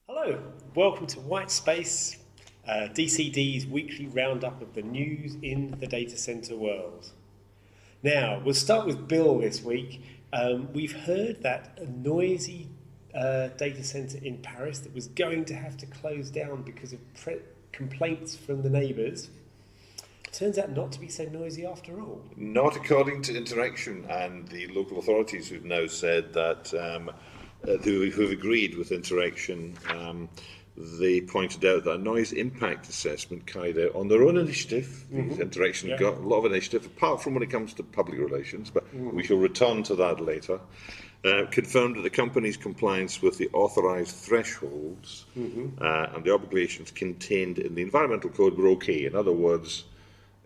Hello, welcome to White Space, DCD's weekly roundup of the news in the data center world. Now, we'll start with Bill this week. We've heard that a noisy data center in Paris that was going to have to close down because of complaints from the neighbours turns out not to be so noisy after all. Not according to Interxion and the local authorities who've now said that, who've agreed with Interxion. They pointed out that a noise impact assessment carried out on their own initiative. Interxion got a lot of initiative, apart from when it comes to public relations, but we shall return to that later. Confirmed that the company's compliance with the authorised thresholds and the obligations contained in the environmental code were okay. In other words,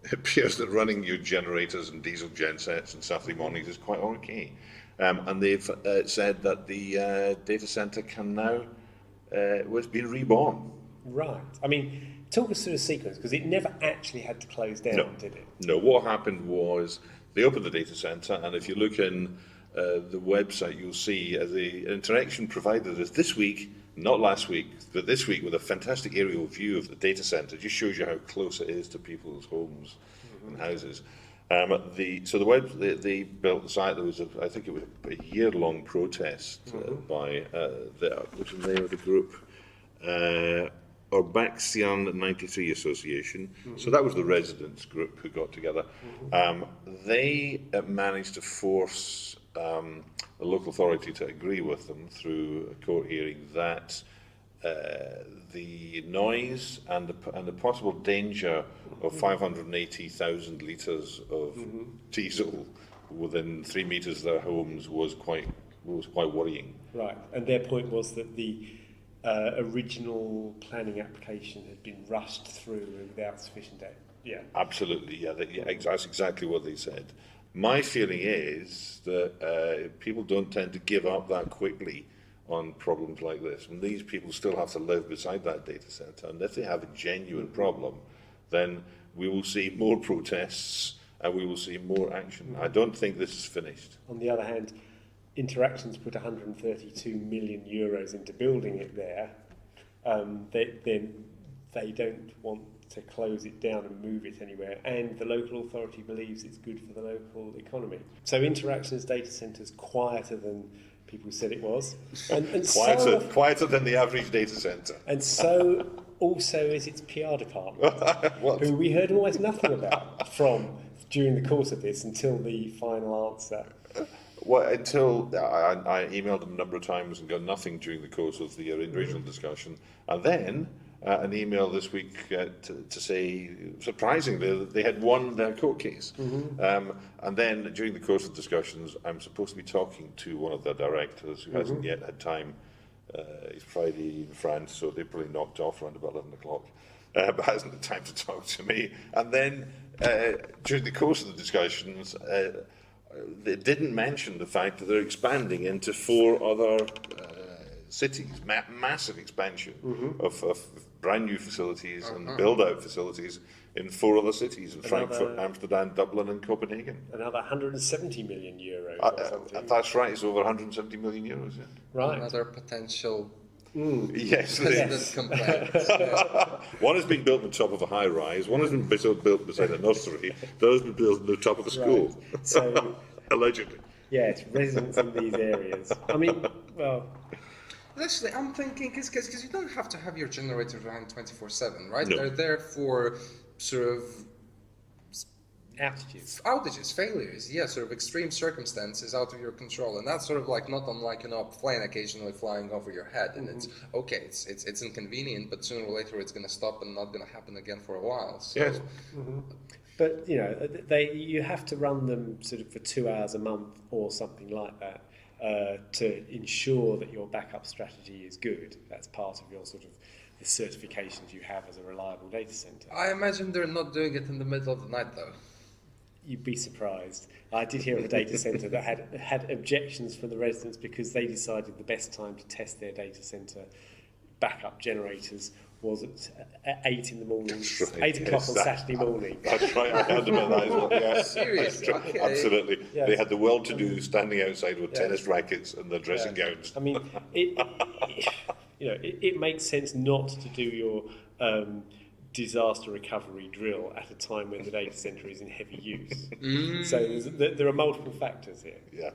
it appears that running your generators and diesel gensets on Saturday mornings is quite okay. And they've said that the data centre can now was being reborn. Right. I mean, talk us through the sequence, because it never actually had to close down, did it? No, what happened was they opened the data centre, and if you look in the website, you'll see the Interxion provided us this week, not last week, but this week, with a fantastic aerial view of the data centre. It just shows you how close it is to people's homes and houses. They built the site. There was, I think it was a year-long protest by which is the name of the group, Urbaxian 93 Association. So that was the residents group who got together. They managed to force the local authority to agree with them through a court hearing that the noise and the possible danger of 580,000 litres of diesel within 3 metres of their homes was quite worrying. Right, and their point was that the original planning application had been rushed through without sufficient data. Yeah, absolutely. Yeah, that's exactly what they said. My feeling is that people don't tend to give up that quickly on problems like this, and these people still have to live beside that data centre, and if they have a genuine problem, then we will see more protests and we will see more action. I don't think this is finished. On the other hand, Interxion's put 132 million euros into building it there. They don't want to close it down and move it anywhere, and the local authority believes it's good for the local economy. So Interxion's data centre's quieter than people said it was, and quieter than the average data centre. And so also is its PR department, who we heard almost nothing about from during the course of this until the final answer. Well, until I emailed them a number of times and got nothing during the course of the individual discussion, and then an email this week to say, surprisingly, they had won their court case. And then during the course of discussions, I'm supposed to be talking to one of their directors who hasn't yet had time. It's Friday in France, so they probably knocked off around about 11 o'clock, but hasn't had time to talk to me. And then during the course of the discussions, they didn't mention the fact that they're expanding into 4 other cities, massive expansion of brand new facilities and build-out facilities in 4 other cities, in Frankfurt, Amsterdam, Dublin and Copenhagen. Another 170 million euros or something. That's right, it's over 170 million euros. Yeah. Right. Another potential yes. complaint. One has been built on top of a high-rise, one has been built beside a nursery, the other has been built on the top of a school. Right. So, allegedly. Yeah, it's residents in these areas. I mean, well... Actually, I'm thinking, because you don't have to have your generator running 24/7, right? No. They're there for sort of outages, failures, sort of extreme circumstances out of your control, and that's sort of like not unlike a plane occasionally flying over your head, and it's okay, it's inconvenient, but sooner or later it's going to stop and not going to happen again for a while. So. Yes. But you have to run them sort of for 2 hours a month or something like that. To ensure that your backup strategy is good. That's part of your sort of the certifications you have as a reliable data center. I imagine they're not doing it in the middle of the night, though. You'd be surprised. I did hear of a data center that had objections from the residents because they decided the best time to test their data center backup generators was at 8 in the morning, right. 8 o'clock on Saturday morning. That's right, I heard about that as well. Yeah. Seriously? Okay. Absolutely. Yes. They had the well-to-do standing outside with Yes. tennis rackets and their dressing Yeah. gowns. I mean, it makes sense not to do your disaster recovery drill at a time when the data center is in heavy use. So there are multiple factors here. Yeah.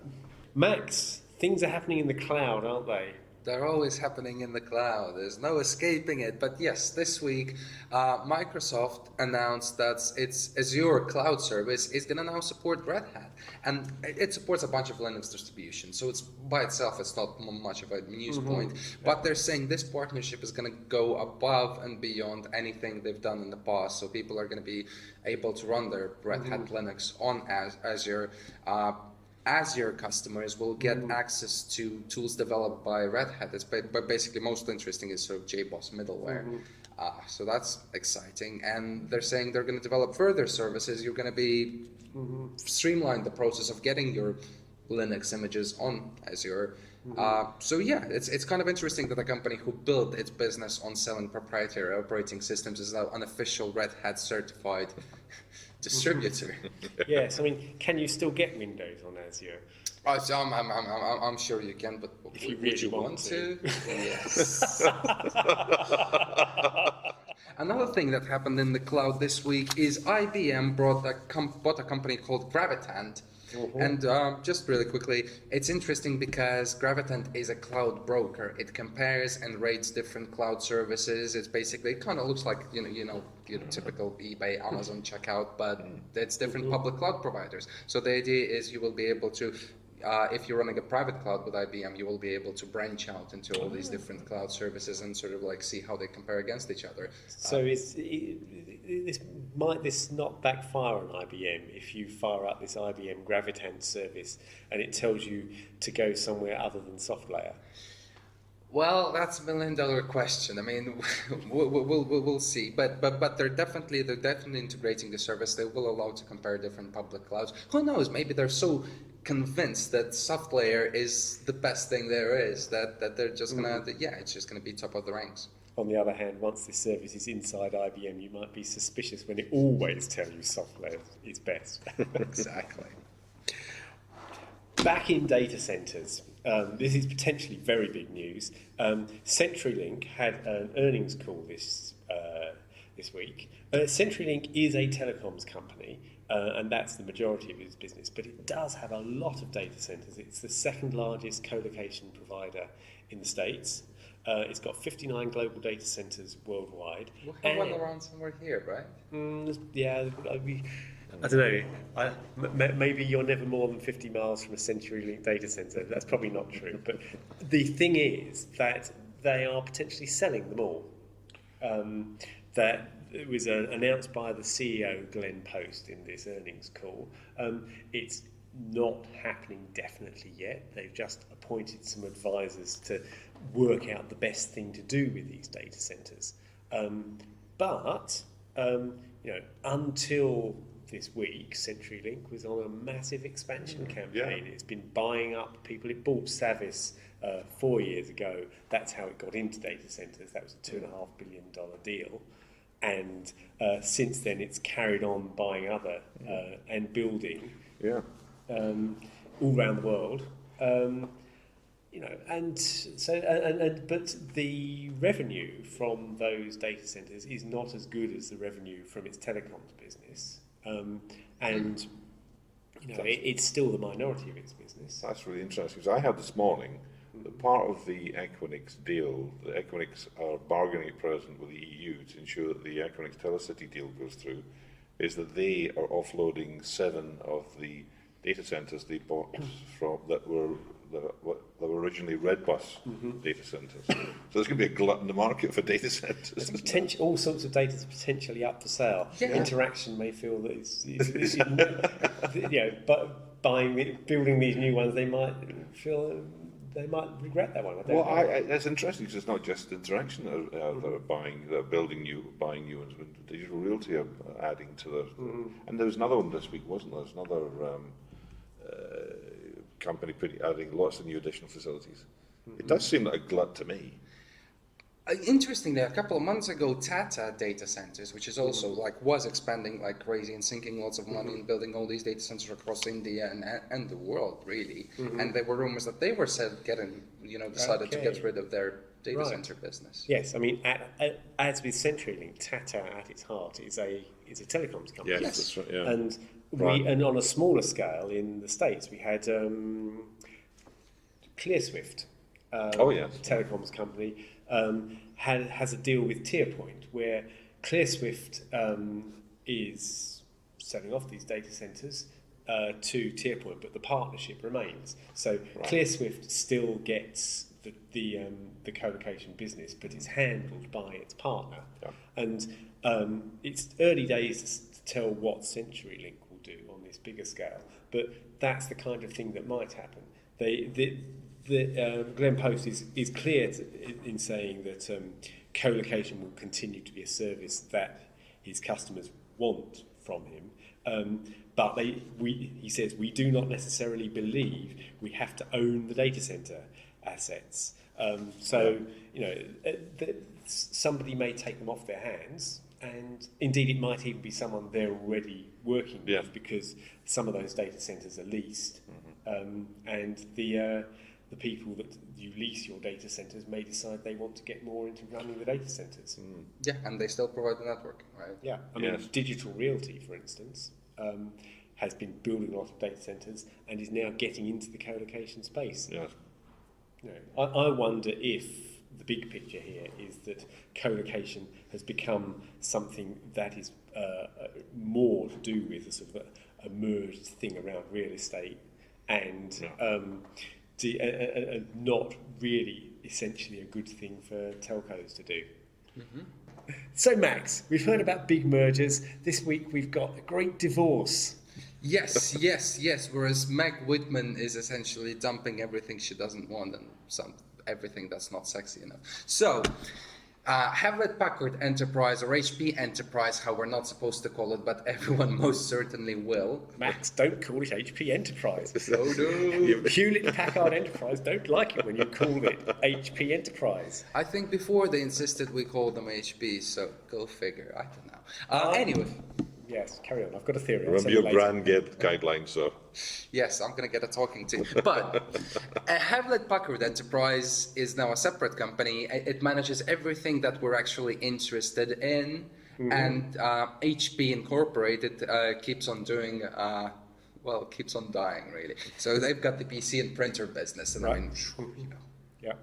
Max, things are happening in the cloud, aren't they? They're always happening in the cloud. There's no escaping it. But yes, this week, Microsoft announced that its Azure cloud service is going to now support Red Hat. And it supports a bunch of Linux distributions. So it's by itself, it's not much of a news point. But they're saying this partnership is going to go above and beyond anything they've done in the past. So people are going to be able to run their Red Hat Linux on Azure. Azure customers will get access to tools developed by Red Hat. It's but basically most interesting is sort of JBoss middleware. So that's exciting. And they're saying they're going to develop further services. You're going to be streamline the process of getting your Linux images on Azure. So yeah, it's kind of interesting that a company who built its business on selling proprietary operating systems is now an official Red Hat certified distributor. Yes, I mean, can you still get Windows on Azure? So I'm sure you can, but If you would really you want to. Yes. Another thing that happened in the cloud this week is IBM bought a company called Gravitant. And just really quickly, it's interesting because Gravitant is a cloud broker. It compares and rates different cloud services. It's basically, it kind of looks like your typical eBay, Amazon checkout, but it's different public cloud providers. So the idea is you will be able to, if you're running a private cloud with IBM, you will be able to branch out into all these different cloud services and sort of like see how they compare against each other. So might this not backfire on IBM if you fire up this IBM Gravitant service and it tells you to go somewhere other than SoftLayer? Well, that's $1 million question. I mean, we'll see. But they're definitely integrating the service. They will allow to compare different public clouds. Who knows? Maybe they're so convinced that SoftLayer is the best thing there is that they're just gonna it's just gonna be top of the ranks. On the other hand, once this service is inside IBM, you might be suspicious when it always tells you SoftLayer is best. Exactly. Back in data centers, this is potentially very big news. CenturyLink had an earnings call this week. CenturyLink is a telecoms company, and that's the majority of its business, but it does have a lot of data centers. It's the second largest co-location provider in the States. It's got 59 global data centers worldwide. We'll have one around somewhere here, right? Yeah, I don't know. Maybe you're never more than 50 miles from a CenturyLink data center. That's probably not true. But the thing is that they are potentially selling them all. That it was announced by the CEO, Glenn Post, in this earnings call. It's not happening definitely yet. They've just appointed some advisors to work out the best thing to do with these data centers. But until this week, CenturyLink was on a massive expansion campaign. It's been buying up people. It bought Savis 4 years ago. That's how it got into data centers. That was a $2.5 billion deal. And since then, it's carried on buying other and building all around the world. But the revenue from those data centers is not as good as the revenue from its telecoms business. It's still the minority of its business. That's really interesting, because I heard this morning that part of the Equinix deal, the Equinix are bargaining at present with the EU to ensure that the Equinix Telecity deal goes through, is that they are offloading 7 of the data centers they bought from that were originally Redbus data centers. So there's going to be a glut in the market for data centers. All sorts of data is potentially up for sale. Yeah. Interxion may feel that but building these new ones, they might feel they might regret that one. I don't know. That's interesting because it's not just Interxion that are building new ones. But Digital Realty are adding to their. And there was another one this week, wasn't there? There's another company adding lots of new additional facilities. It does seem like a glut to me. Interestingly, a couple of months ago, Tata Data Centers, which is also was expanding like crazy and sinking lots of money and building all these data centers across India and the world, really. And there were rumors that they were decided to get rid of their data center business. Yes, I mean, as with CenturyLink, Tata at its heart is a telecoms company. Yes, that's right, yeah. And and on a smaller scale in the States, we had ClearSwift, telecoms company, has a deal with TierPoint where ClearSwift is selling off these data centers to TierPoint, but the partnership remains. So ClearSwift still gets the co-location business, but it's handled by its partner. Yeah. And it's early days to tell what CenturyLink will do on this bigger scale, but that's the kind of thing that might happen. Glenn Post is clear in saying that co-location will continue to be a service that his customers want from him. But he says, we do not necessarily believe we have to own the data center assets. Somebody may take them off their hands, and indeed it might even be someone they're already working with, because some of those data centers are leased, and the people that you lease your data centers may decide they want to get more into running the data centers. Yeah, and they still provide the network, right? Yeah, I mean, Digital Realty, for instance, has been building a lot of data centers and is now getting into the co-location space. Yeah. I wonder if the big picture here is that co-location has become something that is more to do with a sort of a merged thing around real estate and not really essentially a good thing for telcos to do. So Max, we've heard about big mergers. This week we've got a great divorce. Yes. Whereas Meg Whitman is essentially dumping everything she doesn't want and everything that's not sexy enough. So, Hewlett Packard Enterprise, or HP Enterprise, how we're not supposed to call it, but everyone most certainly will. Max, don't call it HP Enterprise. Oh no. Hewlett Packard Enterprise don't like it when you call it HP Enterprise. I think before they insisted we call them HP, so go figure. I don't know. Anyway. Yes, carry on. I've got a theory. Remember your grand guidelines, sir. Yes, I'm going to get a talking to. But Hewlett Packard Enterprise is now a separate company. It manages everything that we're actually interested in. And HP Incorporated keeps on doing, keeps on dying, really. So they've got the PC and printer business. And I mean, yeah.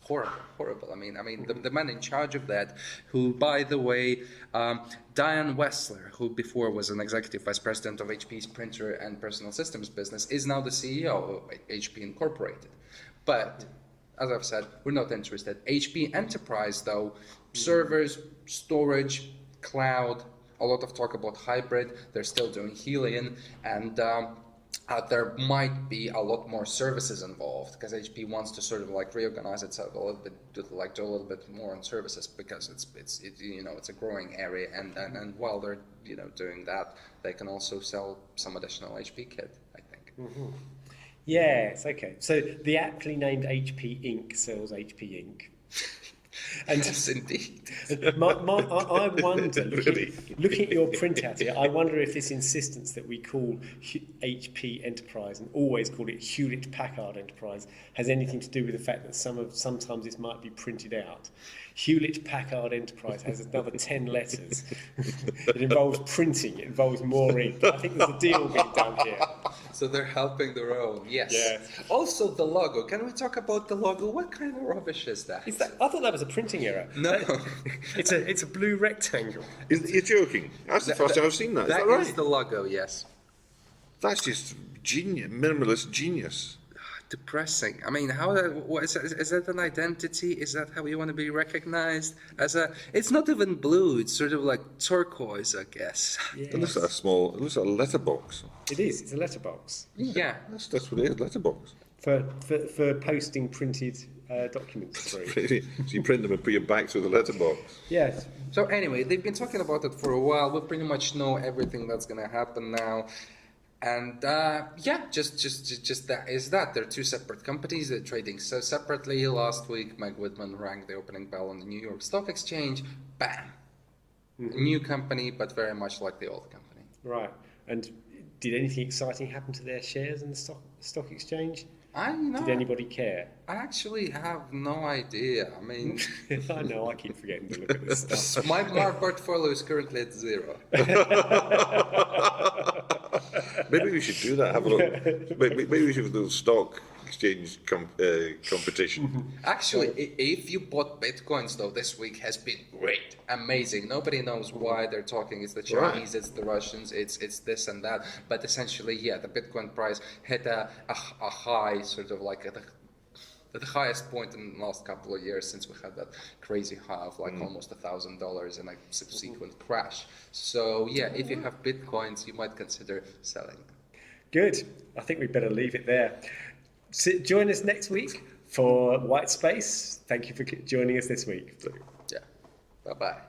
Horrible. I mean, the man in charge of that, who, by the way, Diane Wessler, who before was an executive vice president of HP's printer and personal systems business, is now the CEO of HP Incorporated. But, as I've said, we're not interested. HP Enterprise, though, servers, storage, cloud, a lot of talk about hybrid. They're still doing Helion, and there might be a lot more services involved because HP wants to sort of like reorganize itself a little bit, do a little bit more on services because it's a growing area, and while they're doing that, they can also sell some additional HP kit, I think. Yes, okay. So the aptly named HP Inc. sells HP Inc. And yes, indeed. I wonder, looking at your printout here, I wonder if this insistence that we call HP Enterprise and always call it Hewlett Packard Enterprise has anything to do with the fact that sometimes this might be printed out. Hewlett Packard Enterprise has another 10 letters. It involves printing, it involves more ink. I think there's a deal being done here. So they're helping their own, yes. Yeah. Also, the logo. Can we talk about the logo? What kind of rubbish is that? I thought that was a printing error. No. It's a blue rectangle. You're joking. That's the first time I've seen that. Is that right? That is the logo, yes. That's just genius, minimalist genius. Depressing. I mean, is that an identity? Is that how you want to be recognized? It's not even blue. It's sort of like turquoise, I guess. Yes. It looks like a letterbox. It is. It's a letterbox. Yeah. That's what it is, letterbox. For posting printed documents through. So you print them and put your back through the letterbox. Yes. So anyway, they've been talking about it for a while. We pretty much know everything that's going to happen now. And just that is that. They're two separate companies. They're trading so separately. Last week, Meg Whitman rang the opening bell on the New York Stock Exchange. Bam! A new company, but very much like the old company. Right. And did anything exciting happen to their shares in the stock exchange? Did anybody care? I actually have no idea. I mean, I know, I keep forgetting to look at this stuff. my portfolio is currently at 0. Maybe we should do that. Have a look. Maybe we should do a stock exchange competition. Actually, if you bought Bitcoins, though, this week has been great, amazing. Nobody knows why they're talking. It's the Chinese, it's the Russians, it's this and that. But essentially, yeah, the Bitcoin price hit a high, sort of like at the highest point in the last couple of years since we had that crazy high of like almost $1,000 and a subsequent crash. So yeah, if you have Bitcoins, you might consider selling. Good. I think we'd better leave it there. Join us next week for White Space. Thank you for joining us this week. Yeah. Bye-bye.